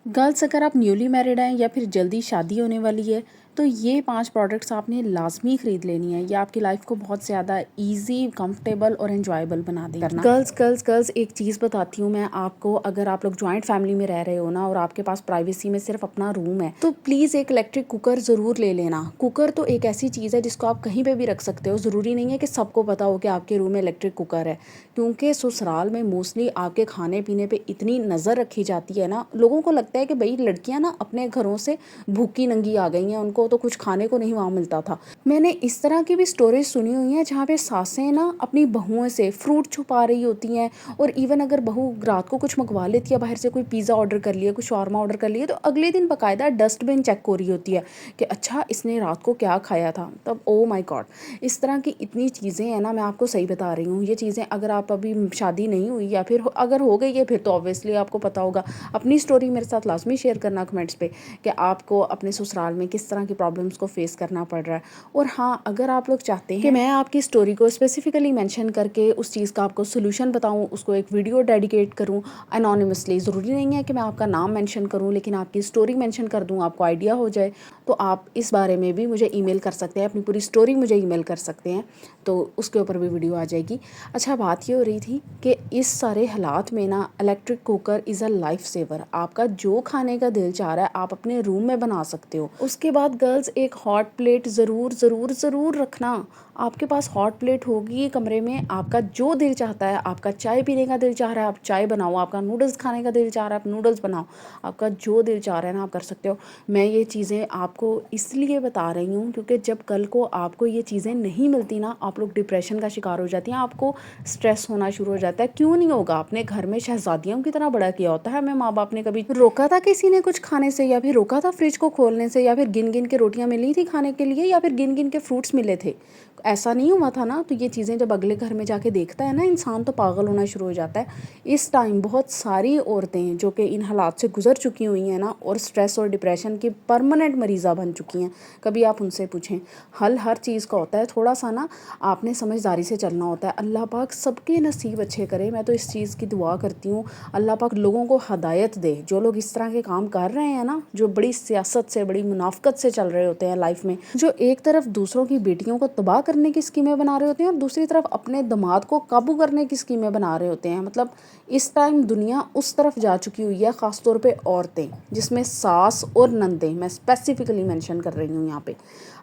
Girls अगर आप newly married हैं या फिर जल्दी शादी होने वाली है तो ये 5 प्रोडक्ट्स आपने लाजमी ख़रीद लेनी है। ये आपकी लाइफ को बहुत ज़्यादा इजी, कंफर्टेबल और एंजॉयबल बना देगा। गर्ल्स गर्ल्स गर्ल्स एक चीज़ बताती हूँ मैं आपको, अगर आप लोग जॉइंट फैमिली में रह रहे हो ना और आपके पास प्राइवेसी में सिर्फ अपना रूम है तो प्लीज़ एक इलेक्ट्रिक कुकर ज़रूर ले लेना। कुकर तो एक ऐसी चीज़ है जिसको आप कहीं पर भी रख सकते हो। ज़रूरी नहीं है कि सबको पता हो कि आपके रूम में इलेक्ट्रिक कुकर है, क्योंकि ससुराल में मोस्टली आपके खाने पीने पर इतनी नज़र रखी जाती है ना, लोगों को लगता है कि भाई लड़कियां ना अपने घरों से भूखी नंगी आ गई हैं, उनको तो कुछ खाने को नहीं वहाँ मिलता था। मैंने इस तरह की भी स्टोरीज सुनी हुई हैं जहाँ पे सासें ना अपनी बहुओं से फ्रूट छुपा रही होती हैं, और इवन अगर बहू रात को कुछ मंगवा लेती है बाहर से, कोई पिज़्ज़ा ऑर्डर कर लिया, कुछ शॉर्मा ऑर्डर कर लिया, तो अगले दिन बाकायदा डस्टबिन चेक हो रही होती है कि अच्छा इसने रात को क्या खाया था। तब ओ माई गॉड, इस तरह की इतनी चीज़ें हैं ना, मैं आपको सही बता रही हूँ। ये चीज़ें अगर आप अभी शादी नहीं हुई या फिर अगर हो गई है फिर तो ऑब्वियसली आपको पता होगा। अपनी स्टोरी मेरे साथ लाजमी शेयर करना कमेंट्स पे कि आपको अपने ससुराल में किस तरह की प्रॉब्लम्स को फेस करना पड़ रहा है। और हाँ, अगर आप लोग चाहते हैं कि मैं आपकी स्टोरी को स्पेसिफिकली मेंशन करके उस चीज़ का आपको सोल्यूशन बताऊं, उसको एक वीडियो डेडिकेट करूं अनोनिमसली, ज़रूरी नहीं है कि मैं आपका नाम मेंशन करूं, लेकिन आपकी स्टोरी मेंशन कर दूं, आपको आइडिया हो जाए, तो आप इस बारे में भी मुझे ईमेल कर सकते हैं, अपनी पूरी स्टोरी मुझे ईमेल कर सकते हैं, तो उसके ऊपर भी वीडियो आ जाएगी। अच्छा, बात ये हो रही थी कि इस सारे हालात में ना electric cooker is a life saver. आपका जो खाने का दिल चाह रहा है आप अपने रूम में बना सकते हो। उसके बाद गर्ल्स एक हॉट प्लेट ज़रूर ज़रूर ज़रूर रखना। आपके पास हॉट प्लेट होगी कमरे में, आपका जो दिल चाहता है, आपका चाय पीने का दिल चाह रहा है आप चाय बनाओ, आपका नूडल्स खाने का दिल चाह रहा है आप नूडल्स बनाओ, आपका जो दिल चाह रहा है ना आप कर सकते हो। मैं ये चीज़ें आपको इसलिए बता रही हूँ क्योंकि जब कल को आपको ये चीज़ें नहीं मिलती ना, आप लोग डिप्रेशन का शिकार हो जाती हैं, आपको स्ट्रेस होना शुरू हो जाता है। क्यों नहीं होगा, अपने घर में शहजादियों की तरह बड़ा किया होता है हमें माँ बाप ने। कभी रोका था किसी ने कुछ खाने से, या फिर रोका था फ्रिज को खोलने से, या फिर गिन गिन के रोटियां मिली थी खाने के लिए, या फिर गिन गिन के फ्रूट्स मिले थे? ऐसा नहीं हुआ था ना। तो ये चीज़ें जब अगले घर में जाके देखता है ना इंसान, तो पागल होना शुरू हो जाता है। इस टाइम बहुत सारी औरतें जो कि इन हालात से गुजर चुकी हुई हैं ना, और स्ट्रेस और डिप्रेशन की परमानेंट मरीज़ा बन चुकी हैं, कभी आप उनसे पूछें, हल हर चीज़ का होता है, थोड़ा सा ना आपने समझदारी से चलना होता है। अल्लाह पाक सबके नसीब अच्छे करे, मैं तो इस चीज़ की दुआ करती हूँ अल्लाह पाक लोगों को हदायत दे। जो लोग इस तरह के काम कर रहे हैं ना, जो बड़ी सियासत से, बड़ी मुनाफकत से चल रहे होते हैं लाइफ में, जो एक तरफ दूसरों की बेटियों को तबाह करने की स्कीमें बना रहे होते हैं और दूसरी तरफ अपने दामाद को काबू करने की स्कीमें बना रहे होते हैं। मतलब इस टाइम दुनिया उस तरफ जा चुकी हुई है, ख़ासतौर पे औरतें, जिसमें सास और नंदें, मैं स्पेसिफिकली मेंशन कर रही हूँ यहाँ पे।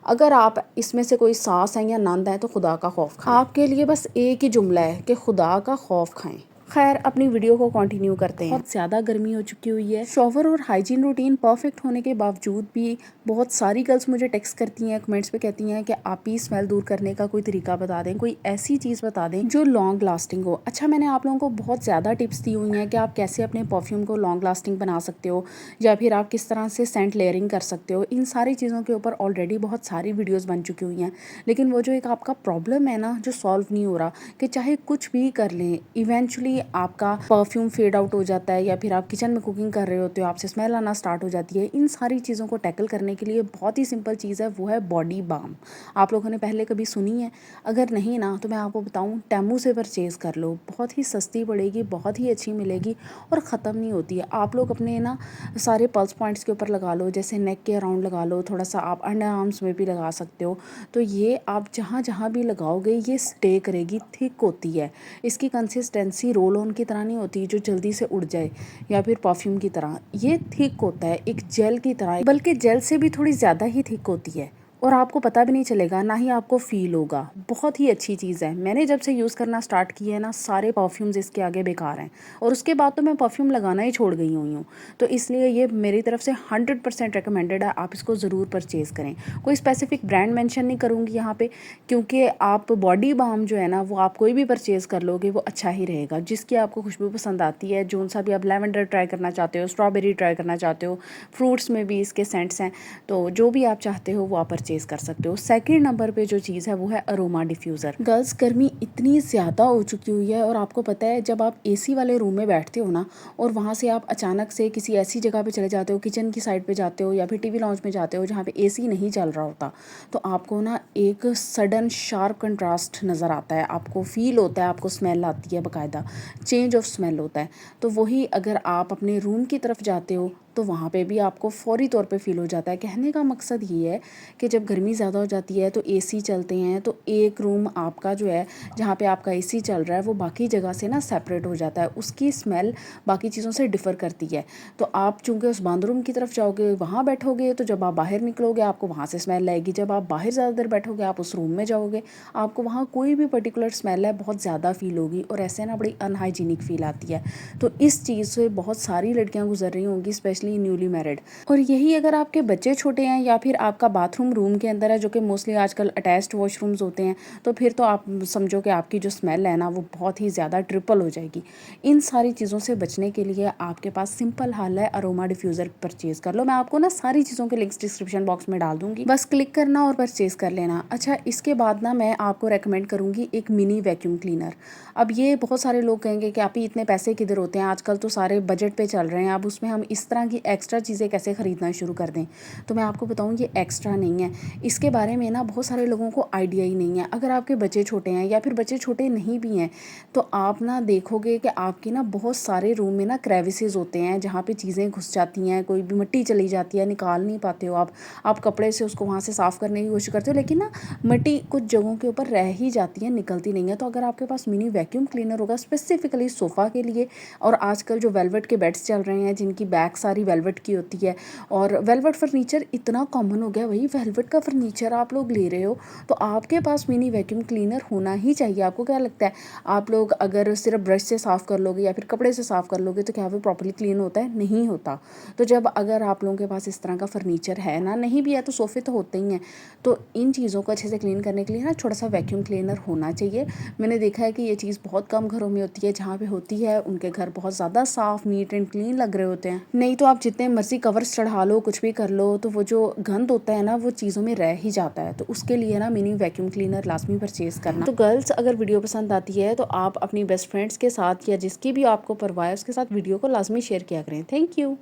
अगर आप इसमें से कोई सास हैं या नंद हैं तो खुदा का खौफ खाएं। आपके लिए बस एक ही जुमला है कि खुदा का खौफ खाएं। खैर, अपनी वीडियो को कंटिन्यू करते हैं। बहुत ज़्यादा गर्मी हो चुकी हुई है। शॉवर और हाइजीन रूटीन परफेक्ट होने के बावजूद भी बहुत सारी गर्ल्स मुझे टेक्स्ट करती हैं, कमेंट्स पे कहती हैं कि आप ही स्मेल दूर करने का कोई तरीका बता दें, कोई ऐसी चीज़ बता दें जो लॉन्ग लास्टिंग हो। अच्छा, मैंने आप लोगों को बहुत ज़्यादा टिप्स दी हुई हैं कि आप कैसे अपने परफ्यूम को लॉन्ग लास्टिंग बना सकते हो, या फिर आप किस तरह से सेंट लेयरिंग कर सकते हो। इन सारी चीज़ों के ऊपर ऑलरेडी बहुत सारी वीडियोज़ बन चुकी हुई हैं, लेकिन वो जो एक आपका प्रॉब्लम है ना, जो सॉल्व नहीं हो रहा, कि चाहे कुछ भी कर लें इवेंचुअली आपका परफ्यूम फेड आउट हो जाता है, या फिर आप किचन में कुकिंग कर रहे होते हो आपसे स्मेल आना स्टार्ट हो जाती है। इन सारी चीज़ों को टैकल करने के लिए बहुत ही सिंपल चीज़ है, वो है बॉडी बाम। आप लोगों ने पहले कभी सुनी है? अगर नहीं ना, तो मैं आपको बताऊं, टेमू से परचेज़ कर लो, बहुत ही सस्ती पड़ेगी, बहुत ही अच्छी मिलेगी और ख़त्म नहीं होती है। आप लोग अपने ना सारे पल्स पॉइंट्स के ऊपर लगा लो, जैसे नेक के अराउंड लगा लो, थोड़ा सा आप अंडर आर्म्स में भी लगा सकते हो। तो ये आप जहाँ जहाँ भी लगाओगे ये स्टे करेगी, थिक होती है। इसकी कंसिस्टेंसी रोल ऑन की तरह नहीं होती जो जल्दी से उड़ जाए, या फिर परफ्यूम की तरह। ये थिक होता है, एक जेल की तरह, बल्कि जेल से भी थोड़ी ज़्यादा ही थिक होती है, और आपको पता भी नहीं चलेगा, ना ही आपको फील होगा। बहुत ही अच्छी चीज़ है। मैंने जब से यूज़ करना स्टार्ट किया है ना, सारे परफ्यूम्स इसके आगे बेकार हैं, और उसके बाद तो मैं परफ्यूम लगाना ही छोड़ गई हुई हूँ। तो इसलिए ये मेरी तरफ से 100% रिकमेंडेड है, आप इसको ज़रूर परचेज़ करें। कोई स्पेसिफिक ब्रांड मेंशन नहीं करूँगी यहाँ पे, क्योंकि आप बॉडी बाम जो है ना, वो आप कोई भी परचेज़ कर लोगे वो अच्छा ही रहेगा। जिसकी आपको खुशबू पसंद आती है, जो सा भी आप लेवेंडर ट्राई करना चाहते हो, स्ट्रॉबेरी ट्राई करना चाहते हो, फ्रूट्स में भी इसके सेंट्स हैं, तो जो भी आप चाहते हो वो आप परचेज़ कर सकते हो। सेकंड नंबर पे जो चीज़ है वो है अरोमा डिफ्यूज़र। गर्ल्स, गर्मी इतनी ज़्यादा हो चुकी हुई है, और आपको पता है जब आप एसी वाले रूम में बैठते हो ना, और वहाँ से आप अचानक से किसी ऐसी जगह पे चले जाते हो, किचन की साइड पे जाते हो, या फिर टीवी लॉन्च में जाते हो जहाँ पे एसी नहीं चल रहा होता, तो आपको ना एक सडन शार्प कंट्रास्ट नज़र आता है, आपको फील होता है, आपको स्मेल आती है, बाकायदा चेंज ऑफ स्मेल होता है। तो वही अगर आप अपने रूम की तरफ जाते हो, तो वहाँ पे भी आपको फ़ौरी तौर पे फ़ील हो जाता है। कहने का मकसद ये है कि जब गर्मी ज़्यादा हो जाती है तो एसी चलते हैं, तो एक रूम आपका जो है जहाँ पे आपका एसी चल रहा है वो बाकी जगह से ना सेपरेट हो जाता है, उसकी स्मेल बाकी चीज़ों से डिफ़र करती है। तो आप चूँकि उस बंद रूम की तरफ जाओगे, वहाँ बैठोगे, तो जब आप बाहर निकलोगे आपको वहाँ से स्मेल आएगी। जब आप बाहर ज़्यादा देर बैठोगे, आप उस रूम में जाओगे, आपको वहाँ कोई भी पर्टिकुलर स्मेल है बहुत ज़्यादा फ़ील होगी और ऐसे ना बड़ी अनहाइजीनिक फ़ील आती है। तो इस चीज़ से बहुत सारी लड़कियाँ गुजर रही होंगी, स्पेशली न्यूली मैरिड। और यही अगर आपके बच्चे छोटे हैं या फिर आपका बाथरूम रूम के अंदर है, जो कि मोस्टली आजकल अटैच्ड वॉशरूम्स होते हैं, तो फिर तो आप समझो कि आपकी जो स्मेल है ना वो बहुत ही ज़्यादा ट्रिपल हो जाएगी। इन सारी चीज़ों से बचने के लिए आपके पास सिंपल हल है, अरोमा डिफ्यूज़र परचेज़ कर लो। मैं आपको ना सारी चीज़ों के लिंक्स डिस्क्रिप्शन बॉक्स में डाल दूँगी, बस क्लिक करना और परचेज़ कर लेना। अच्छा, इसके बाद ना मैं आपको रेकमेंड करूँगी एक मिनी वैक्यूम क्लीनर। अब ये बहुत सारे लोग कहेंगे कि आप ही इतने पैसे किधर होते हैं, आजकल तो सारे बजट पे चल रहे हैं, अब उसमें हम इस तरह की एक्स्ट्रा चीज़ें कैसे ख़रीदना शुरू कर दें। तो मैं आपको बताऊँ ये एक्स्ट्रा नहीं है, इसके बारे में ना बहुत सारे लोगों को आइडिया ही नहीं है। अगर आपके बच्चे छोटे हैं या फिर बच्चे छोटे नहीं भी हैं, तो आप ना देखोगे कि आपके ना बहुत सारे रूम में ना क्रेविसेस होते हैं जहाँ पे चीज़ें घुस जाती हैं, कोई भी मिट्टी चली जाती है, निकाल नहीं पाते हो आप कपड़े से उसको वहाँ से साफ़ करने की कोशिश करते हो, लेकिन ना मिट्टी कुछ जगहों के ऊपर रह ही जाती है, निकलती नहीं है। तो अगर आपके पास मिनी वैक्यूम क्लीनर होगा स्पेसिफिकली सोफ़ा के लिए, और आजकल जो वेलवेट के बेड्स चल रहे हैं जिनकी बैक सारी वेलवेट की होती है, और वेलवेट फर्नीचर इतना कॉमन हो गया, वही वेलवेट का फर्नीचर आप लोग ले रहे हो, तो आपके पास मिनी वैक्यूम क्लीनर होना ही चाहिए। आपको क्या लगता है, आप लोग अगर सिर्फ ब्रश से साफ़ कर लोगे या फिर कपड़े से साफ़ कर लोगे तो क्या वो प्रॉपर्ली क्लीन होता है? नहीं होता। तो जब अगर आप लोगों के पास इस तरह का फर्नीचर है ना, नहीं भी है तो सोफ़े तो होते ही हैं, तो इन चीज़ों को अच्छे से क्लीन करने के लिए ना छोटा सा वैक्यूम क्लीनर होना चाहिए। मैंने देखा है कि ये चीज़ बहुत कम घरों में होती है, जहाँ पे होती है उनके घर बहुत ज़्यादा साफ़ नीट एंड क्लीन लग रहे होते हैं। नहीं तो आप जितने मर्जी कवर्स चढ़ा लो, कुछ भी कर लो, तो वो जो गंद होता है ना वो चीज़ों में रह ही जाता है। तो उसके लिए ना मिनी वैक्यूम क्लीनर लाजमी परचेज़ करना। तो गर्ल्स, अगर वीडियो पसंद आती है तो आप अपनी बेस्ट फ्रेंड्स के साथ या जिसकी भी आपको परवाह है उसके साथ वीडियो को लाजमी शेयर किया करें। Thank you.